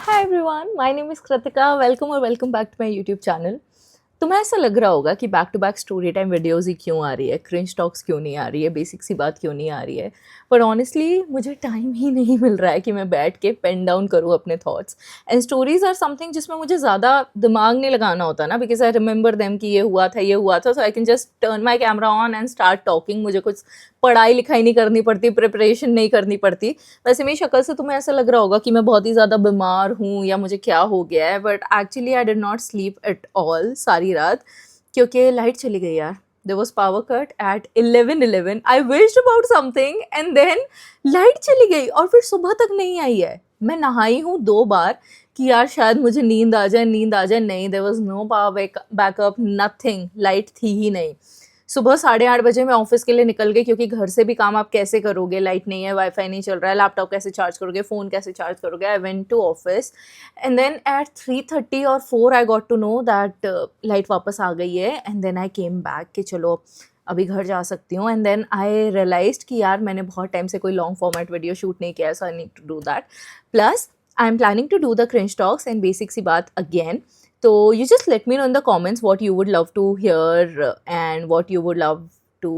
Hi everyone, my name is Kritika. Welcome or welcome back to my YouTube channel. तुम्हें ऐसा लग रहा होगा कि back to back story time videos ही क्यों आ रही है, क्रिंज टॉक्स क्यों नहीं आ रही है, बेसिक सी बात क्यों नहीं आ रही है, पर ऑनेस्टली मुझे टाइम ही नहीं मिल रहा है कि मैं बैठ के पेन डाउन करूँ अपने thoughts and stories or something जिसमें मुझे ज़्यादा दिमाग नहीं लगाना होता ना, बिकॉज आई रिमेंबर देम कि ये हुआ था, so I can just turn my camera on and start talking. मुझे कुछ पढ़ाई लिखाई नहीं करनी पड़ती, प्रिपरेशन नहीं करनी पड़ती. वैसे मेरी शक्ल से तुम्हें ऐसा लग रहा होगा कि मैं बहुत ही ज़्यादा बीमार हूँ या मुझे क्या हो गया है, but actually I did not sleep at all सारी रात, क्योंकि लाइट चली गई यार. There was power cut at 11:11. I wished about something and then light चली गई और फिर सुबह तक नहीं आई है. मैं नहाई हूँ 2 बार कि यार शायद मुझे नींद आ जाए. नहीं, there was no power backup, nothing. Light थी ही नहीं. सुबह 8:30 बजे मैं ऑफिस के लिए निकल गई, क्योंकि घर से भी काम आप कैसे करोगे, लाइट नहीं है, वाईफाई नहीं चल रहा है, लैपटॉप कैसे चार्ज करोगे, फ़ोन कैसे चार्ज करोगे. I went to office and then at 3:30 और 4 I got to know that light वापस आ गई है. And then I came back कि चलो अभी घर जा सकती हूँ. एंड देन आई रियलाइज्ड कि यार मैंने बहुत टाइम से कोई लॉन्ग फॉर्मेट वीडियो शूट नहीं किया है, so I need to do that. Plus I am planning to do the cringe talks and basic सी बात अगेन. So you just let me know in the comments what you would love to hear and what you would love to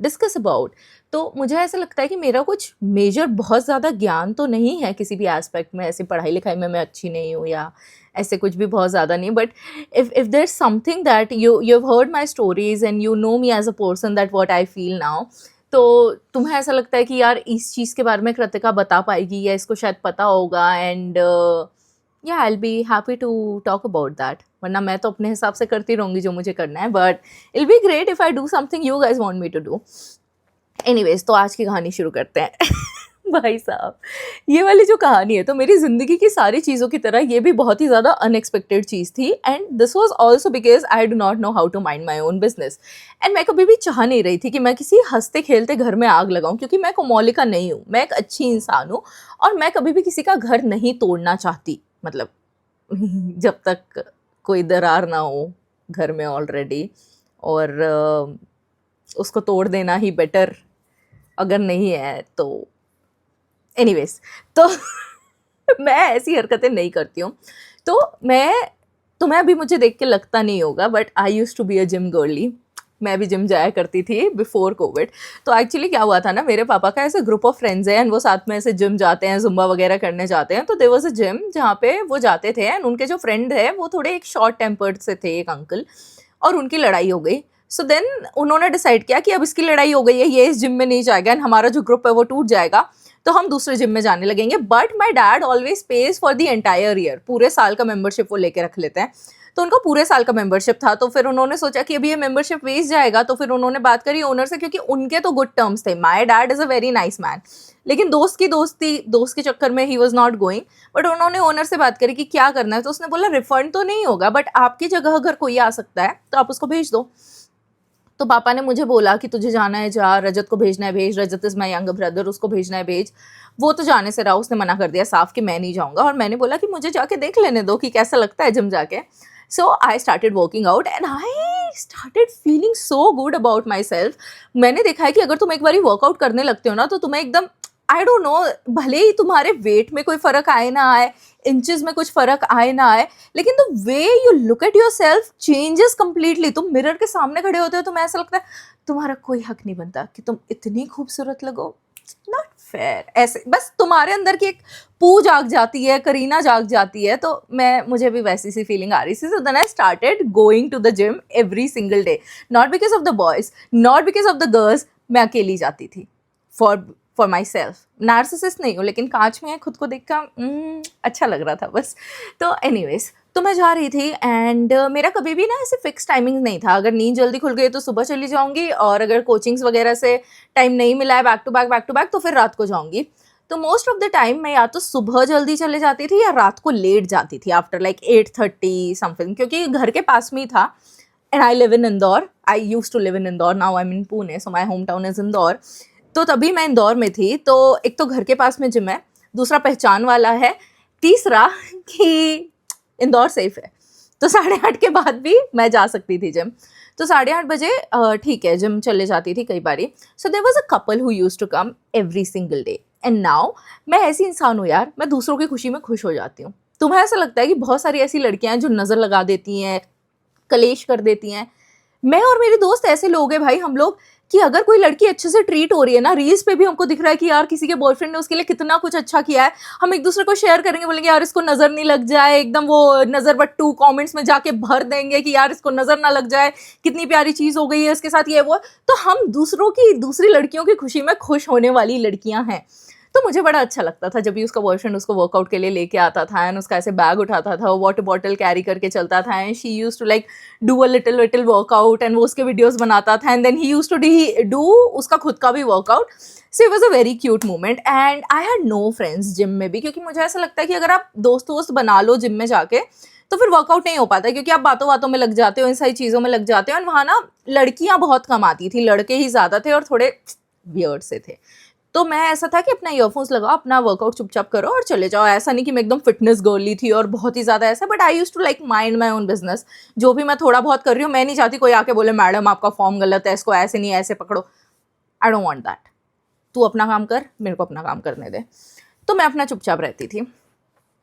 discuss about. तो मुझे ऐसा लगता है कि मेरा कुछ मेजर बहुत ज़्यादा ज्ञान तो नहीं है किसी भी एस्पेक्ट में, ऐसे पढ़ाई लिखाई में मैं अच्छी नहीं हूँ या ऐसे कुछ भी बहुत ज़्यादा नहीं. But if there something that you have heard my stories and you know me as a person that what I feel now, तो तुम्हें ऐसा लगता है कि यार इस चीज़ के बारे में कृतिका बता पाएगी या इसको शायद पता होगा, and yeah, I'll be happy to talk about that. वरना मैं तो अपने हिसाब से करती रहूँगी जो मुझे करना है, but it'll be great if I do something you guys want me to do. Anyways, तो आज की कहानी शुरू करते हैं. भाई साहब, ये वाली जो कहानी है तो मेरी ज़िंदगी की सारी चीज़ों की तरह ये भी बहुत ही ज़्यादा अनएक्सपेक्टेड चीज़ थी. And this was also because I do not know how to mind my own business. And मैं कभी भी चाह नहीं रही थी कि मैं किसी हंसते खेलते घर में आग लगाऊं, क्योंकि मैं कोमोलिका नहीं हूँ, मैं एक अच्छी इंसान हूँ और मैं कभी भी किसी का घर नहीं तोड़ना चाहती. मतलब जब तक कोई दरार ना हो घर में ऑलरेडी, और उसको तोड़ देना ही बेटर अगर नहीं है तो. एनीवेज, तो मैं ऐसी हरकतें नहीं करती हूँ. तो तुम्हें अभी मुझे देख के लगता नहीं होगा, but I use to be a gym girlie. मैं भी जिम जाया करती थी बिफोर कोविड. तो एक्चुअली क्या हुआ था ना, मेरे पापा का ऐसे ग्रुप ऑफ फ्रेंड्स है एंड वो साथ में ऐसे जिम जाते हैं, जुम्बा वगैरह करने जाते हैं. तो देयर वाज अ जिम जहाँ पे वो जाते थे एंड उनके जो फ्रेंड है वो थोड़े एक शॉर्ट टेम्पर्ड से थे, एक अंकल, और उनकी लड़ाई हो गई. सो देन उन्होंने डिसाइड किया कि अब इसकी लड़ाई हो गई है, ये इस जिम में नहीं जाएगा एंड हमारा जो ग्रुप है वो टूट जाएगा, तो हम दूसरे जिम में जाने लगेंगे. But my dad always page for the entire year, पूरे साल का मेंबरशिप वो लेके रख लेते हैं. तो उनका पूरे साल का मेंबरशिप था. तो फिर उन्होंने सोचा कि अभी ये मेंबरशिप वेस्ट जाएगा, तो फिर उन्होंने बात करी ओनर से, क्योंकि उनके तो गुड टर्म्स थे. My dad is a very nice man, लेकिन दोस्त के चक्कर में he was not going. But उन्होंने ओनर से बात करी कि क्या करना है, तो उसने बोला रिफंड तो नहीं होगा, बट आपकी जगह अगर कोई आ सकता है तो आप उसको भेज दो. तो पापा ने मुझे बोला कि तुझे जाना है जा, रजत को भेजना है भेज, रजत इज़ माई यंगर ब्रदर, उसको भेजना है भेज. वो तो जाने से रहा, उसने मना कर दिया साफ कि मैं नहीं जाऊँगा. और मैंने बोला कि मुझे जाके देख लेने दो कि कैसा लगता है जिम जाके. So I started working out and I started feeling so good about myself. मैंने देखा है कि अगर तुम एक बार वर्कआउट करने लगते हो ना, तो तुम्हें एकदम, आई डोंट नो, भले ही तुम्हारे वेट में कोई फ़र्क आए ना आए, इंचेस में कुछ फ़र्क आए ना आए, लेकिन the way you look at your self changes completely. तुम मिरर के सामने खड़े होते हो तो मैं ऐसा लगता है तुम्हारा कोई हक नहीं बनता कि तुम इतनी खूबसूरत लगो. Not fair. ऐसे बस तुम्हारे अंदर की एक पू जाग जाती है, करीना जाग जाती है. तो मुझे भी वैसी सी फीलिंग आ रही थी. So then I started going to the gym every single day, not because of the boys, not because of the girls. मैं अकेली जाती थी फॉर माई सेल्फ. नार्सिसिस्ट नहीं हूँ, लेकिन कांच में खुद को देख कर अच्छा लग रहा था बस. तो एनीवेज, तो मैं जा रही थी एंड मेरा कभी भी ना ऐसे फिक्स टाइमिंग नहीं था. अगर नींद जल्दी खुल गई तो सुबह चली जाऊँगी, और अगर कोचिंग्स वगैरह से टाइम नहीं मिला है बैक टू बैक तो फिर रात को जाऊँगी. तो मोस्ट ऑफ द टाइम मैं या तो सुबह जल्दी चले जाती थी या रात को लेट जाती थी, आफ्टर लाइक 8:30 समथिंग, क्योंकि घर के पास में ही था. And I live in Indore. I use to live in Indore, now I am in Pune, so my home town is Indore. तो तभी मैं इंदौर में थी. तो एक तो घर के पास में जिम है, दूसरा पहचान वाला है, तीसरा कि इंदौर सेफ है. तो 8:30 के बाद भी मैं जा सकती थी जिम. तो 8:30 बजे ठीक है जिम चले जाती थी कई बारी. So there was a couple who used to come every single day and now मैं ऐसी इंसान हूँ यार, मैं दूसरों की खुशी में खुश हो जाती हूँ। तुम्हें ऐसा लगता है कि बहुत सारी ऐसी लड़कियां हैं जो नज़र लगा देती हैं, कलेश कर देती हैं? मैं और मेरे दोस्त ऐसे लोग हैं भाई, हम लोग, कि अगर कोई लड़की अच्छे से ट्रीट हो रही है ना, रील्स पे भी हमको दिख रहा है कि यार किसी के बॉयफ्रेंड ने उसके लिए कितना कुछ अच्छा किया है, हम एक दूसरे को शेयर करेंगे, बोलेंगे यार इसको नजर नहीं लग जाए, एकदम वो नजर बट्टू कमेंट्स में जाके भर देंगे कि यार इसको नजर ना लग जाए, कितनी प्यारी चीज हो गई है इसके साथ, ये वो। तो हम दूसरों की, दूसरी लड़कियों की खुशी में खुश होने वाली लड़कियां हैं। तो मुझे बड़ा अच्छा लगता था जब भी उसका बॉयफ्रेंड उसको वर्कआउट के लिए लेके आता था एंड उसका ऐसे बैग उठाता था, वाटर बॉटल कैरी करके चलता था and she used to like do a little little workout and वो उसके वीडियोस बनाता था and then he used to do उसका खुद का भी workout. So it was a very cute moment and I had no friends gym में भी, क्योंकि मुझे ऐसा लगता है कि अगर आप दोस्त वोस्त बना लो जिम में जाके तो फिर वर्कआउट नहीं हो पाता, क्योंकि आप बातों बातों में लग जाते हो, इन सारी चीज़ों में लग जाते हो। और वहाँ ना लड़कियाँ बहुत कम आती थी, लड़के ही ज़्यादा थे और थोड़े वियर्ड से थे। तो मैं ऐसा था कि अपना ईयरफोन्स लगाओ, अपना वर्कआउट चुपचाप करो और चले जाओ। ऐसा नहीं कि मैं एकदम फिटनेस गर्ली थी और बहुत ही ज़्यादा ऐसा, but I use to like mind my own business. जो भी मैं थोड़ा बहुत कर रही हूँ, मैं नहीं चाहती कोई आके बोले मैडम आपका फॉर्म गलत है, इसको ऐसे नहीं ऐसे पकड़ो। आई डोंट वांट दैट। तू अपना काम कर, मेरे को अपना काम करने दे। तो मैं अपना चुपचाप रहती थी।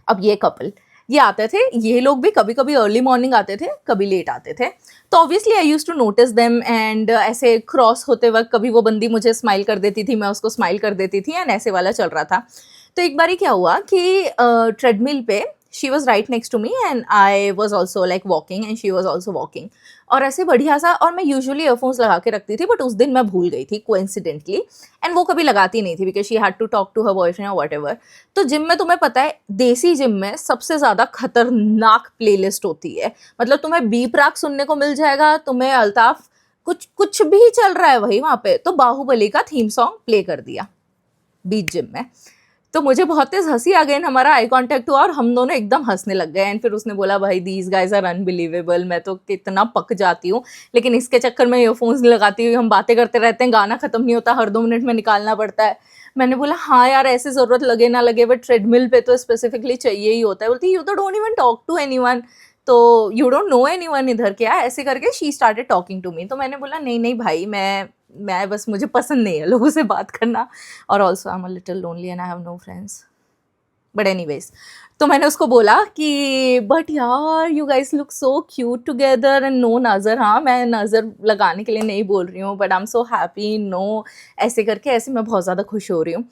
अब ये कपल, ये आते थे, ये लोग भी कभी कभी अर्ली मॉर्निंग आते थे, कभी लेट आते थे। तो obviously I use to notice them and ऐसे क्रॉस होते वक्त कभी वो बंदी मुझे स्माइल कर देती थी, मैं उसको स्माइल कर देती थी एंड ऐसे वाला चल रहा था। तो एक बारी क्या हुआ कि ट्रेडमिल पे she was right next to me and I was also like walking and she was also walking. और ऐसे बढ़िया सा, और मैं यूजुअली ईयरफोन्स लगा के रखती थी, बट उस दिन मैं भूल गई थी कोइंसिडेंटली एंड वो कभी लगाती नहीं थी because she had to talk to her boyfriend और वट एवर। तो जिम में तुम्हें पता है, देसी जिम में सबसे ज़्यादा खतरनाक प्लेलिस्ट होती है। मतलब तुम्हें बीप राग सुनने को मिल जाएगा, तुम्हें अल्ताफ, कुछ कुछ भी चल रहा है वही वहाँ पे। तो बाहुबली का थीम सॉन्ग प्ले कर दिया बीच जिम में। तो मुझे बहुत तेज हंसी आ गई, हमारा आई कांटेक्ट हुआ और हम दोनों एकदम हंसने लग गए। एंड फिर उसने बोला भाई दीज गाइज आर अनबिलीवेबल, मैं तो कितना पक जाती हूँ, लेकिन इसके चक्कर में ईयरफोन्स नहीं लगाती हुई हम बातें करते रहते हैं, गाना खत्म नहीं होता, हर 2 मिनट में निकालना पड़ता है। मैंने बोला हाँ यार ऐसे ज़रूरत लगे ना लगे, बट ट्रेडमिल पे तो स्पेसिफिकली चाहिए ही होता है। बोलती यू तो don't even talk to anyone, तो यू डोंट नो एनीवन इधर क्या, ऐसे करके she started talking to me. तो मैंने बोला नहीं नहीं भाई, मैं बस, मुझे पसंद नहीं है लोगों से बात करना, और also I am a little lonely and I have no friends, but anyways. तो मैंने उसको बोला कि बट यार you guys look so cute together and no नज़र, हाँ मैं नज़र लगाने के लिए नहीं बोल रही हूँ, but I am so happy, no ऐसे करके, ऐसे मैं बहुत ज़्यादा खुश हो रही हूँ।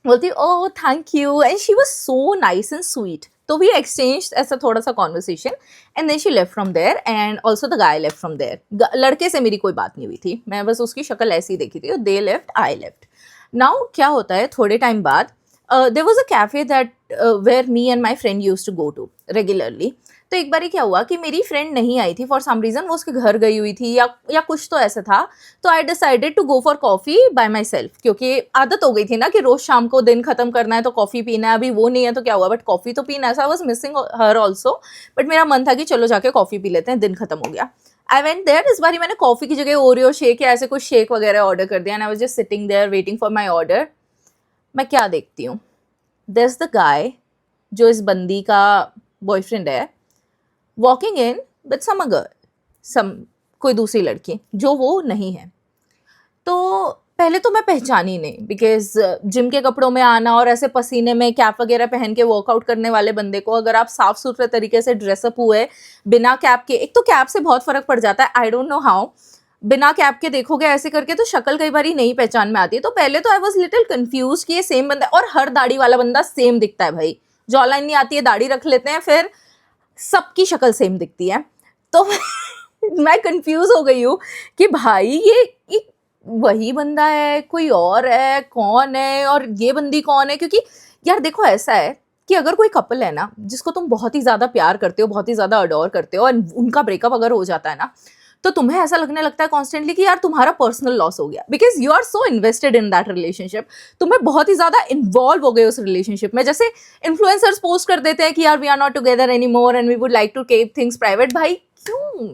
बोलती oh thank you and she was so nice and sweet. तो वी एक्सचेंज ऐसा थोड़ा सा conversation and then she left from there and also the guy left from there. लड़के से मेरी कोई बात नहीं हुई थी, मैं बस उसकी शक्ल ऐसी देखी थी। They left, I left. Now क्या होता है, थोड़े टाइम बाद there was a cafe that where me and my friend use to go to regularly. तो एक बारी क्या हुआ कि मेरी फ्रेंड नहीं आई थी फॉर सम रीज़न, वो उसके घर गई हुई थी या कुछ तो ऐसा था। तो I decided to go for coffee by myself, क्योंकि आदत हो गई थी ना कि रोज़ शाम को दिन ख़त्म करना है तो कॉफ़ी पीना है। अभी वो नहीं है तो क्या हुआ, बट कॉफ़ी तो पीना है। So I was missing her also, but मेरा मन था कि चलो जाके कॉफ़ी पी लेते हैं, दिन ख़त्म हो गया। I went there. इस बारी मैंने कॉफ़ी की जगह ओरियो शेक या ऐसे कुछ शेक वगैरह ऑर्डर कर दिया and I was just sitting there waiting for my order. मैं क्या देखती हूँ, there's the guy जो इस बंदी का बॉयफ्रेंड है, walking in with some girl, कोई दूसरी लड़की जो वो नहीं है। तो पहले तो मैं पहचानी नहीं, बिकॉज जिम के कपड़ों में आना और ऐसे पसीने में कैप वगैरह पहन के वर्कआउट करने वाले बंदे को अगर आप साफ सुथरे तरीके से ड्रेसअप हुए बिना कैप के, एक तो कैप से बहुत फर्क पड़ जाता है, आई डोंट नो हाउ, बिना कैप के देखोगे ऐसे करके तो शक्ल कई बार नहीं पहचान में आती है। तो पहले तो आई वॉज लिटिल कंफ्यूज कि ये सेम बंदा, और हर दाढ़ी वाला बंदा सेम दिखता है भाई, जॉ लाइन नहीं आती है दाढ़ी रख लेते हैं, फिर सबकी शक्ल सेम दिखती है। तो मैं कंफ्यूज हो गई हूँ कि भाई ये वही बंदा है, कोई और है, कौन है, और ये बंदी कौन है। क्योंकि यार देखो ऐसा है कि अगर कोई कपल है ना जिसको तुम बहुत ही ज़्यादा प्यार करते हो, बहुत ही ज़्यादा अडोर करते हो, और उनका ब्रेकअप अगर हो जाता है ना, तो तुम्हें ऐसा लगने लगता है कॉन्स्टेंटली कि यार तुम्हारा पर्सनल लॉस हो गया, because you are so invested in that relationship. तुम्हें बहुत ही ज़्यादा इन्वॉल्व हो गए उस रिलेशनशिप में। जैसे इन्फ्लुएंसर्स पोस्ट कर देते हैं कि यार we are not together anymore and we would like to keep things private. भाई क्यों?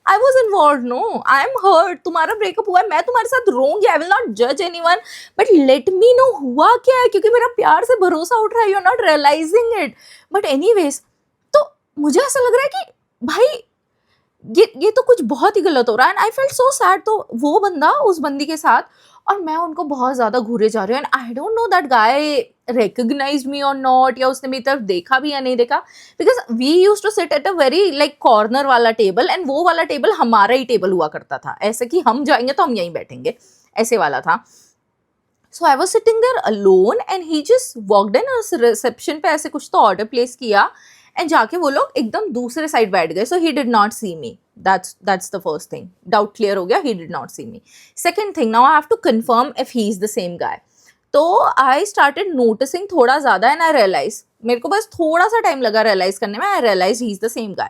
I was involve, no I am hurt, तुम्हारा ब्रेकअप हुआ है, मैं तुम्हारे साथ रोऊंगी, आई विल नॉट जज anyone, but let me know हुआ क्या है, क्योंकि मेरा प्यार से भरोसा उठ रहा है, you are not realising it. But anyways, तो मुझे ऐसा लग रहा है कि भाई ये तो कुछ बहुत ही गलत हो रहा है and I felt so sad. तो वो बंदा उस बंदी के साथ, और मैं उनको बहुत ज़्यादा घूरे जा रही हूँ, and I don't know that guy recognise me or not, या उसने मेरी तरफ देखा भी या नहीं देखा, because we use to sit at a very like corner वाला टेबल, एंड वो वाला टेबल हमारा ही टेबल हुआ करता था, ऐसे कि हम जाएंगे तो हम यहीं बैठेंगे, ऐसे वाला था. So I was sitting there alone and he just walked in, reception पे ऐसे कुछ तो ऑर्डर प्लेस किया, एंड जाके वो लोग एकदम दूसरे साइड बैठ गए. So he did not see me. That's the first thing. Doubt clear हो गया, he did not see me. Second thing, now I have to confirm if he is the same guy. तो I started noticing थोड़ा ज़्यादा, and I realized, मेरे को बस थोड़ा सा टाइम लगा realize करने में, I realized he is the same guy.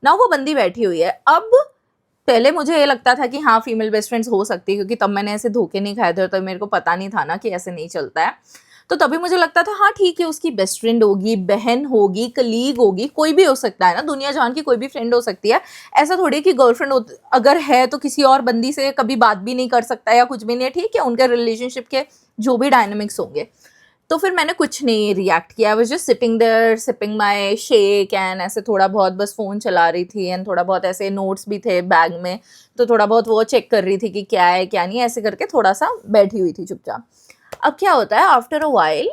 Now वो बंदी बैठी हुई है. अब पहले मुझे ये लगता था कि हाँ फीमेल बेस्ट फ्रेंड्स हो सकती है, क्योंकि तब मैंने ऐसे धोखे नहीं खाए थे, तो मेरे को पता नहीं था ना कि ऐसे नहीं चलता है. तो तभी मुझे लगता था हाँ ठीक है, उसकी बेस्ट फ्रेंड होगी, बहन होगी, कलीग होगी, कोई भी हो सकता है ना, दुनिया जहान की कोई भी फ्रेंड हो सकती है. ऐसा थोड़ी कि गर्लफ्रेंड अगर है तो किसी और बंदी से कभी बात भी नहीं कर सकता या कुछ भी नहीं है. ठीक है, उनके रिलेशनशिप के जो भी डायनामिक्स होंगे. तो फिर मैंने कुछ नहीं रिएक्ट किया. I was just sitting there sipping my shake, and ऐसे थोड़ा बहुत बस फ़ोन चला रही थी, एंड थोड़ा बहुत ऐसे नोट्स भी थे बैग में, तो थोड़ा बहुत वो चेक कर रही थी कि क्या है क्या नहीं, ऐसे करके थोड़ा सा बैठी हुई थी चुपचाप. अब क्या होता है, आफ्टर अ वाइल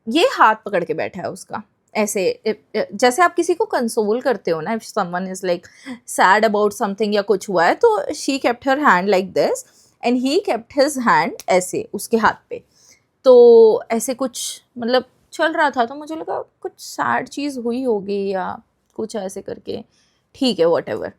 ये हाथ पकड़ के बैठा है उसका, ऐसे जैसे आप किसी को कंसोल करते हो ना, if someone is like sad about something या कुछ हुआ है, तो she kept her hand like this, and he kept his hand ऐसे उसके हाथ पे. तो ऐसे कुछ मतलब चल रहा था, तो मुझे लगा कुछ सैड चीज़ हुई होगी या कुछ ऐसे करके, ठीक है व्हाटएवर.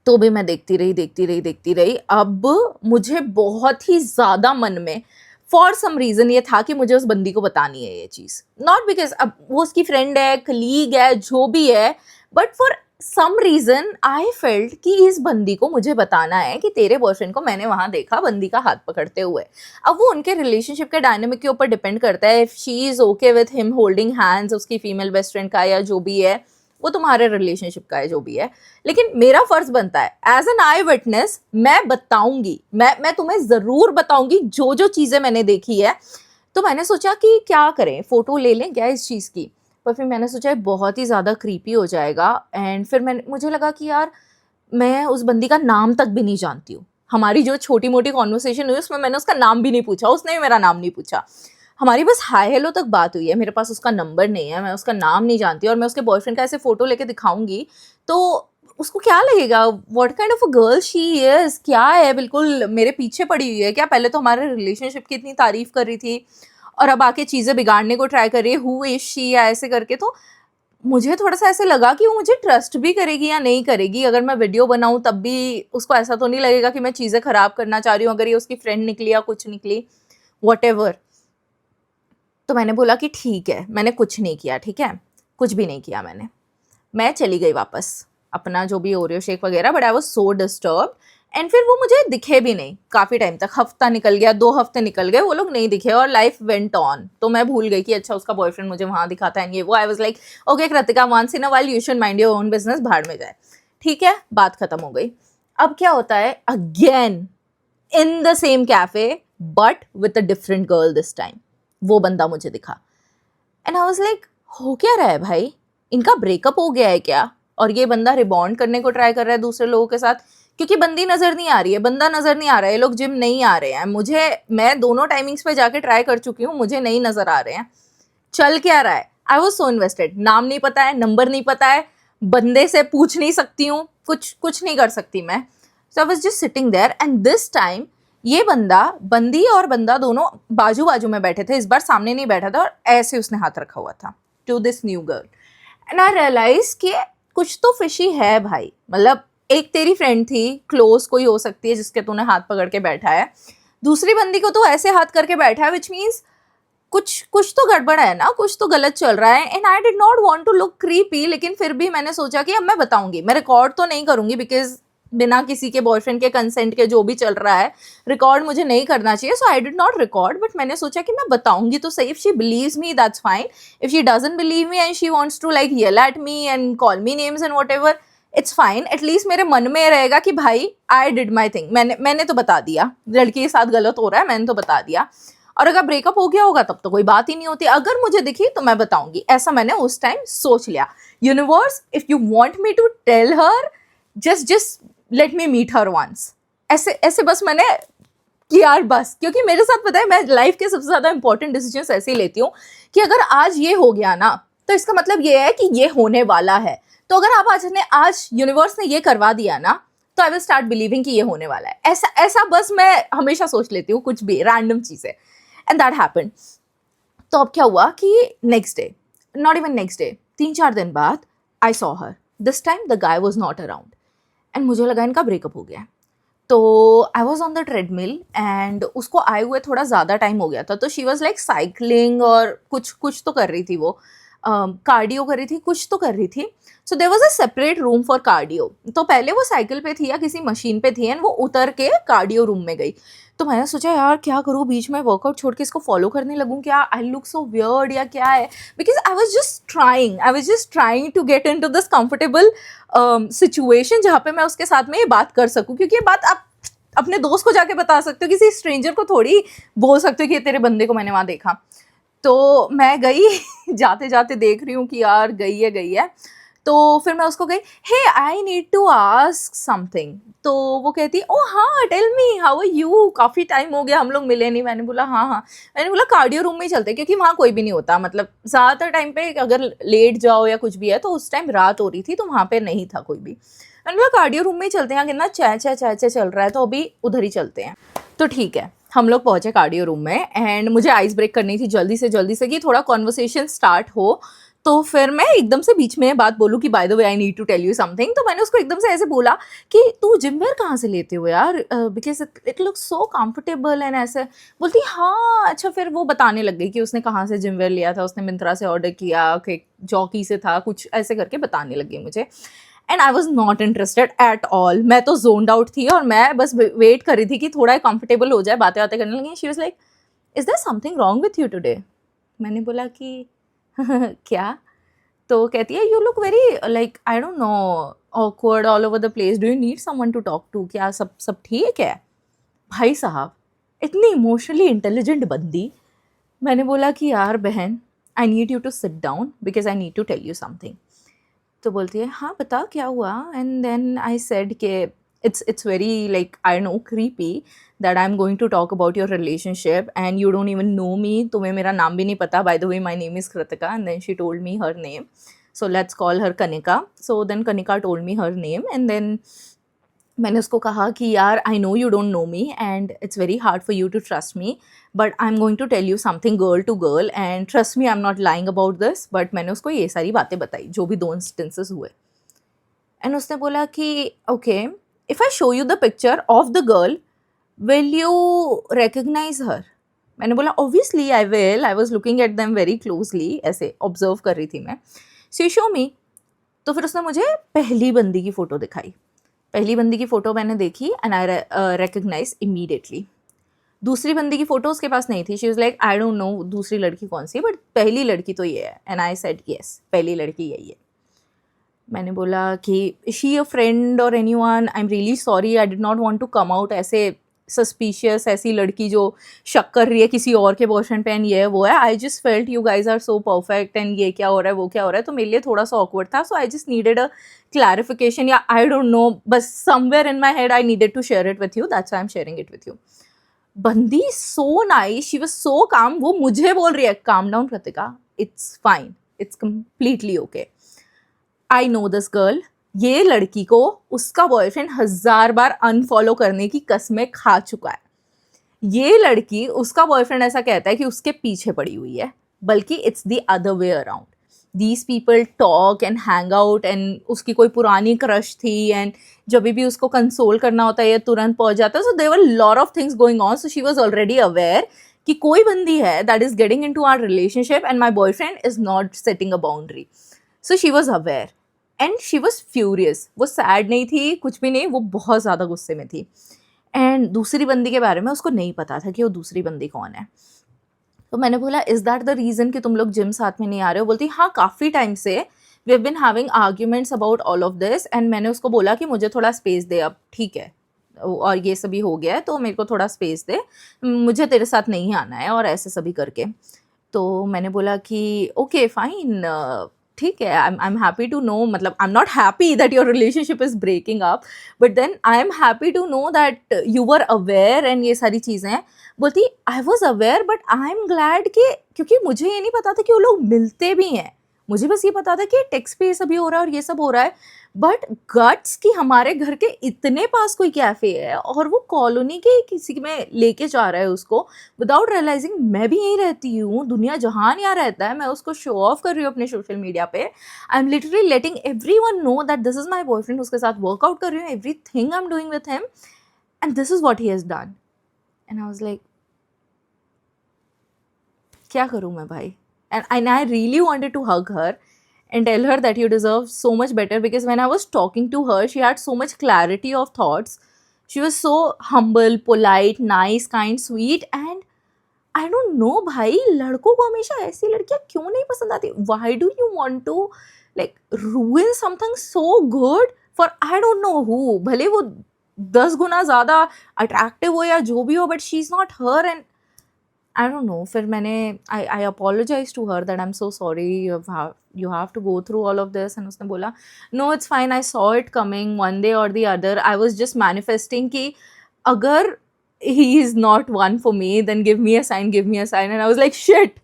तो भी मैं देखती रही. अब मुझे बहुत ही ज़्यादा मन में फॉर सम रीज़न ये था कि मुझे उस बंदी को बतानी है ये चीज़. नॉट बिकॉज अब वो उसकी फ्रेंड है, कलीग है, जो भी है, but for some reason I felt कि इस बंदी को मुझे बताना है कि तेरे बॉयफ्रेंड को मैंने वहाँ देखा बंदी का हाथ पकड़ते हुए. अब वो उनके रिलेशनशिप के डायनेमिक के ऊपर डिपेंड करता है. If she is okay with him holding hands उसकी फीमेल बेस्ट फ्रेंड का, या जो भी है वो तुम्हारे रिलेशनशिप का है, जो भी है. लेकिन मेरा फर्ज बनता है एज एन आई विटनेस, मैं बताऊंगी, मैं तुम्हें ज़रूर बताऊंगी जो जो चीज़ें मैंने देखी है. तो मैंने सोचा कि क्या करें, फ़ोटो ले लें क्या इस चीज़ की. पर फिर मैंने सोचा बहुत ही ज़्यादा क्रीपी हो जाएगा, एंड फिर मुझे लगा कि यार मैं उस बंदी का नाम तक भी नहीं जानती हूँ. हमारी जो छोटी मोटी कॉन्वर्सेशन हुई उसमें मैंने उसका नाम भी नहीं पूछा, उसने भी मेरा नाम नहीं पूछा. हमारी बस हाय हेलो तक बात हुई है, मेरे पास उसका नंबर नहीं है, मैं उसका नाम नहीं जानती, और मैं उसके बॉयफ्रेंड का ऐसे फ़ोटो लेके दिखाऊंगी तो उसको क्या लगेगा, what kind of a girl she is, क्या है, बिल्कुल मेरे पीछे पड़ी हुई है क्या, पहले तो हमारे रिलेशनशिप की इतनी तारीफ़ कर रही थी और अब आके चीज़ें बिगाड़ने को ट्राई कर रही है, हु इज़ शी, या ऐसे करके. तो मुझे थोड़ा-सा ऐसे लगा कि वो मुझे ट्रस्ट भी करेगी या नहीं करेगी. अगर मैं वीडियो बनाऊँ तब भी उसको ऐसा तो नहीं लगेगा कि मैं चीज़ें ख़राब करना चाह रही हूँ, अगर ये उसकी फ्रेंड निकली या कुछ निकली, व्हाटएवर. तो मैंने बोला कि ठीक है, मैंने कुछ नहीं किया, ठीक है, कुछ भी नहीं किया मैंने. मैं चली गई वापस, अपना जो भी ओरियो शेक वगैरह, but I was so disturbed. And फिर वो मुझे दिखे भी नहीं काफ़ी टाइम तक. हफ्ता निकल गया, 2 हफ्ते निकल गए, वो लोग नहीं दिखे, और लाइफ वेंट ऑन. तो मैं भूल गई कि अच्छा उसका बॉयफ्रेंड मुझे वहाँ दिखा था, एंड ये वो. I was like okay Kritika, once in a while you should mind your own business, भाड़ में जाए. ठीक है, बात खत्म हो गई. अब क्या होता है, again in the same cafe but with a different girl this time, वो बंदा मुझे दिखा. एंड आई वाज लाइक हो क्या रहा है भाई, इनका ब्रेकअप हो गया है क्या, और ये बंदा रिबॉन्ड करने को ट्राई कर रहा है दूसरे लोगों के साथ, क्योंकि बंदी नज़र नहीं आ रही है, बंदा नज़र नहीं आ रहा है, ये लोग जिम नहीं आ रहे हैं. मैं दोनों टाइमिंग्स पे जाके ट्राई कर चुकी हूँ, मुझे नहीं नज़र आ रहे हैं. चल क्या रहा है. I was so invested. नाम नहीं पता है, नंबर नहीं पता है, बंदे से पूछ नहीं सकती हूँ, कुछ नहीं कर सकती मैं. So I was just sitting there, and this time ये बंदी और बंदा दोनों बाजू बाजू में बैठे थे. इस बार सामने नहीं बैठा था, और ऐसे उसने हाथ रखा हुआ था to this new girl. And I realise कि कुछ तो फिशी है भाई. मतलब एक तेरी फ्रेंड थी, क्लोज कोई हो सकती है जिसके तूने हाथ पकड़ के बैठा है, दूसरी बंदी को तो ऐसे हाथ करके बैठा है, विच मीन्स कुछ तो गड़बड़ है ना, कुछ तो गलत चल रहा है. And I did not want to look creepy, लेकिन फिर भी मैंने सोचा कि अब मैं बताऊंगी. मैं रिकॉर्ड तो नहीं करूंगी, बिकॉज बिना किसी के बॉयफ्रेंड के कंसेंट के जो भी चल रहा है, रिकॉर्ड मुझे नहीं करना चाहिए. So I did not record, but मैंने सोचा कि मैं बताऊंगी तो सही. If she believes me that's fine, if she doesn't believe me and she wants to like yell at me and call me names and whatever, it's fine. At least मेरे मन में रहेगा कि भाई आई डिड माई थिंग, मैंने तो बता दिया, लड़की के साथ गलत हो रहा है, मैंने तो बता दिया. और अगर ब्रेकअप हो गया होगा तब तो कोई बात ही नहीं होती, अगर मुझे दिखी तो मैं बताऊंगी, ऐसा मैंने उस टाइम सोच लिया. Universe, if you want me to tell her, just let me meet her once. ऐसे बस मैंने कि यार बस, क्योंकि मेरे साथ पता है मैं लाइफ के सबसे ज़्यादा इंपॉर्टेंट डिसीजंस ऐसे ही लेती हूँ कि अगर आज ये हो गया ना तो इसका मतलब ये है कि ये होने वाला है। तो अगर आप आज यूनिवर्स ने ये करवा दिया ना तो आई विल स्टार्ट बिलीविंग कि ये होने वाला है। ऐसा ऐसा बस मैं हमेशा सोच लेती हूँ कुछ भी रैंडम चीज़ें, एंड दैट हैपेंड। तो अब क्या हुआ कि next day, not even next day, 3-4 दिन बाद I saw her. This time the guy was not around and मुझे लगा इनका ब्रेकअप हो गया। तो I was on the treadmill and उसको आए हुए थोड़ा ज़्यादा टाइम हो गया था, तो शी वॉज लाइक साइकिलिंग और कुछ कुछ तो कर रही थी वो, कार्डियो कर रही थी, कुछ तो कर रही थी। So there was a separate room for cardio. तो पहले वो साइकिल पे थी या किसी मशीन पे थी एंड वो उतर के कार्डियो रूम में गई। तो मैंने सोचा यार क्या करूँ, बीच में वर्कआउट छोड़ के इसको फॉलो करने लगूँ क्या, आई लुक सो वियर्ड या क्या है, because I was just trying to get into this comfortable situation जहाँ पे मैं उसके साथ में ये बात कर सकूँ, क्योंकि ये बात आप अपने दोस्त को जाके बता सकते हो, किसी स्ट्रेंजर को थोड़ी बोल सकते हो कि ये तेरे बंदे को मैंने वहाँ देखा। तो मैं गई जाते जाते देख रही हूँ कि यार गई है। तो फिर मैं उसको गई, hey I need to ask something. तो वो कहती ओ हाँ tell me how are you, काफ़ी टाइम हो गया हम लोग मिले नहीं। मैंने बोला हाँ। मैंने बोला कार्डियो रूम में ही चलते, क्योंकि वहाँ कोई भी नहीं होता, मतलब ज़्यादातर टाइम पे अगर लेट जाओ या कुछ भी है तो उस टाइम रात हो रही थी तो वहाँ पे नहीं था कोई भी। मैंने बोला कार्डियो रूम में ही चलते हैं, कितना चाय चल रहा है तो अभी उधर ही चलते हैं। तो ठीक है, हम लोग पहुंचे कार्डियो रूम में एंड मुझे आइस ब्रेक करनी थी जल्दी से कि थोड़ा कॉन्वर्सेशन स्टार्ट हो। तो फिर मैं एकदम से बीच में बात बोलूँ कि by the way I need to tell you something. तो मैंने उसको एकदम से ऐसे बोला कि तू जिम वेयर कहाँ से लेते हो यार, because it look so comfortable and ऐसे। बोलती हाँ अच्छा। फिर वो बताने लग गई कि उसने कहाँ से जिम वेयर लिया था, उसने मिंत्रा से ऑर्डर किया, कि जॉकी से था, कुछ ऐसे करके बताने लग गई मुझे। And I was not interested at all. मैं तो जोन्ड आउट थी और मैं बस वेट कर रही थी कि थोड़ा कंफर्टेबल हो जाए, बातें बातें करने लगी। She was like is there something wrong with you today. मैंने बोला कि क्या। तो कहती है you look very like I don't know awkward all over the place, do you need someone to talk to, क्या सब ठीक है। भाई साहब इतनी इमोशनली इंटेलिजेंट बंदी। मैंने बोला कि यार बहन I need you to sit down because I need to tell you something. तो बोलती है हाँ बता क्या हुआ। एंड देन आई सेड के it's very like I know creepy that I am going to talk about your relationship and you don't even know me, तुम्हें मेरा नाम भी नहीं पता, by the way my name is Kritika. And then she told me her name, so let's call her Kanika. So then Kanika told me her name and then मैंने उसको कहा कि यार I know you don't know me and it's very hard for you to trust me, but I am going to tell you something girl to girl and trust me I am not lying about this. But मैंने उसको ये सारी बातें बताई जो भी 2 instances हुए। And उसने बोला कि okay if I show you the picture of the girl will you recognise her. मैंने बोला obviously I will, I was looking at them very closely, ऐसे ऑब्जर्व कर रही थी मैं। See show me. तो फिर उसने मुझे पहली बंदी की फ़ोटो दिखाई। पहली बंदी की फ़ोटो मैंने देखी एंड आई रिकग्नाइज इमीडिएटली। दूसरी बंदी की फ़ोटो उसके पास नहीं थी। She was like I don't no दूसरी लड़की कौन सी है, बट पहली लड़की तो ये है। एंड आई सेड यस पहली लड़की यही है। मैंने बोला कि शी अ फ्रेंड और anyone, I am really sorry, I did not want to come out ऐसे सस्पिशियस, ऐसी लड़की जो शक कर रही है किसी और के बॉयफ्रेंड पे एंड ये वो है। I just felt you guys are so perfect and ये क्या हो रहा है वो क्या हो रहा है, तो मेरे लिए थोड़ा सा ऑकवर्ड था। So I just needed a clarification या आई डोंट नो, बस somewhere in my head I needed to share it with you, that's I am sharing it with you. बंदी so nice, she was so calm. वो मुझे बोल रही है calm down Kritika, it's fine, it's completely okay, I know this girl. ये लड़की को उसका बॉयफ्रेंड 1000 बार अनफॉलो करने की कस्में खा चुका है। ये लड़की, उसका बॉयफ्रेंड ऐसा कहता है कि उसके पीछे पड़ी हुई है, बल्कि it's the other way around. These people talk and hang out and उसकी कोई पुरानी क्रश थी एंड जब भी उसको कंसोल करना होता है ये तुरंत पहुंच जाता है। So there were lot of things going on. So she was already aware कि कोई बंदी है that is getting into our relationship and my boyfriend is not setting a boundary. So she was aware and she was furious. वो sad नहीं थी, कुछ भी नहीं, वो बहुत ज़्यादा गुस्से में थी। एंड दूसरी बंदी के बारे में उसको नहीं पता था कि वो दूसरी बंदी कौन है। तो मैंने बोला इज़ दैट द रीज़न कि तुम लोग जिम साथ में नहीं आ रहे हो। बोलती हाँ काफ़ी टाइम से we have been having arguments about all of this. And मैंने उसको बोला कि मुझे थोड़ा स्पेस दे, अब ठीक है और ये सभी हो गया है तो मेरे को थोड़ा स्पेस दे, मुझे तेरे साथ नहीं आना है और ऐसे सभी करके। तो मैंने बोला कि ओके फाइन, ठीक है, I am happy to know, मतलब I am not happy that your relationship is breaking up, but then I am happy to know that you were aware and ये सारी चीज़ें हैं। बोलती I was aware but I am glad कि, क्योंकि मुझे ये नहीं पता था कि वो लोग मिलते भी हैं, मुझे बस ये पता था कि टेक्स्ट पे ये सब भी हो रहा है और ये सब हो रहा है, बट गट्स कि हमारे घर के इतने पास कोई कैफ़े है और वो कॉलोनी के किसी में लेके जा रहा है उसको, विदाउट रियलाइजिंग मैं भी यहीं रहती हूँ, दुनिया जहान यहाँ रहता है, मैं उसको शो ऑफ कर रही हूँ अपने सोशल मीडिया पे। I am literally letting every one know that this is my boyfriend, उसके साथ वर्कआउट कर रही हूँ, every thing I am doing with him, and this is what he has done. And I was like, क्या करूँ मैं भाई? And I really wanted to hug her and tell her that you deserve so much better, because when I was talking to her, she had so much clarity of thoughts. She was so humble, polite, nice, kind, sweet, and I don't know भाई, लड़कों को हमेशा ऐसी लड़कियाँ क्यों नहीं पसंद आती? Why do you want to like ruin something so good for I don't know who? भले वो 10 गुना ज़्यादा attractive हो या जो भी हो, but she's not her, and I don't know, फिर मैंने I apologized to her that I'm so sorry, you have to go through all of this, and उसने बोला no it's fine, I saw it coming one day or the other, I was just manifesting कि अगर he is not one for me then give me a sign, give me a sign, and I was like shit,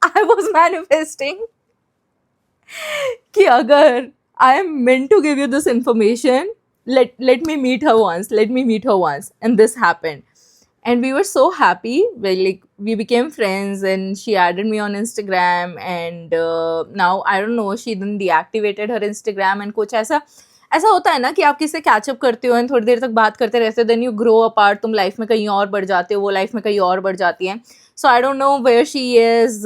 I was manifesting कि अगर I am meant to give you this information, let me meet her once, let me meet her once, and this happened. And we were so happy, like we became friends and she added me on Instagram, and now I don't know, she then deactivated her Instagram, and कुछ ऐसा होता है ना कि आप किससे catch up करते हो एंड थोड़ी देर तक बात करते रहते हो, देन यू ग्रो अपार्ट, तुम लाइफ में कहीं और बढ़ जाते हो, वो लाइफ में कहीं और बढ़ जाती है. So I don't know where she is.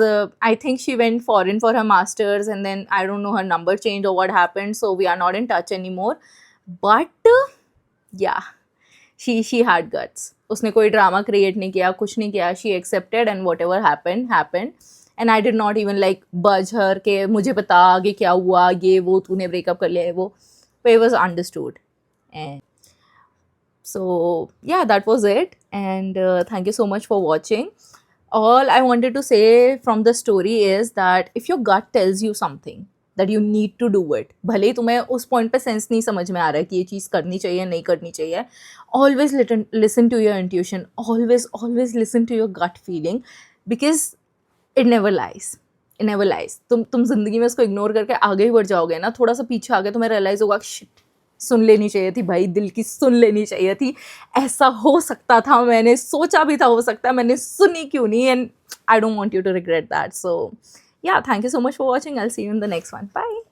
I think she went foreign for her masters, and then I don't know, her number changed or what happened, so we are not in touch anymore. But yeah, she had guts. उसने कोई drama create नहीं किया, कुछ नहीं किया. She accepted and what ever happened, and I did not even like बज हर के मुझे बता आगे क्या हुआ, ये वो, तूने ब्रेकअप कर लिया है वो. It was understood. And so yeah, that was it, and thank you so much for watching. All I wanted to say from the story is that if your gut tells you something that you need to do it, भले ही तुम्हें उस point पे sense नहीं समझ में आ रहा है कि ये चीज़ करनी चाहिए नहीं करनी चाहिए, always listen to your intuition, always listen to your gut feeling, because it never lies. It never lies. तुम जिंदगी में उसको इग्नोर करके आगे ही बढ़ जाओगे ना, थोड़ा सा पीछे आगे तुम्हें रियलाइज होगा शिट, सुन लेनी चाहिए थी भाई, दिल की सुन लेनी चाहिए थी, ऐसा हो सकता था, मैंने सोचा भी था हो सकता है, मैंने सुनी क्यों नहीं, and I don't want you to regret that. So yeah, thank you so much for watching. I'll see you in the next one. Bye.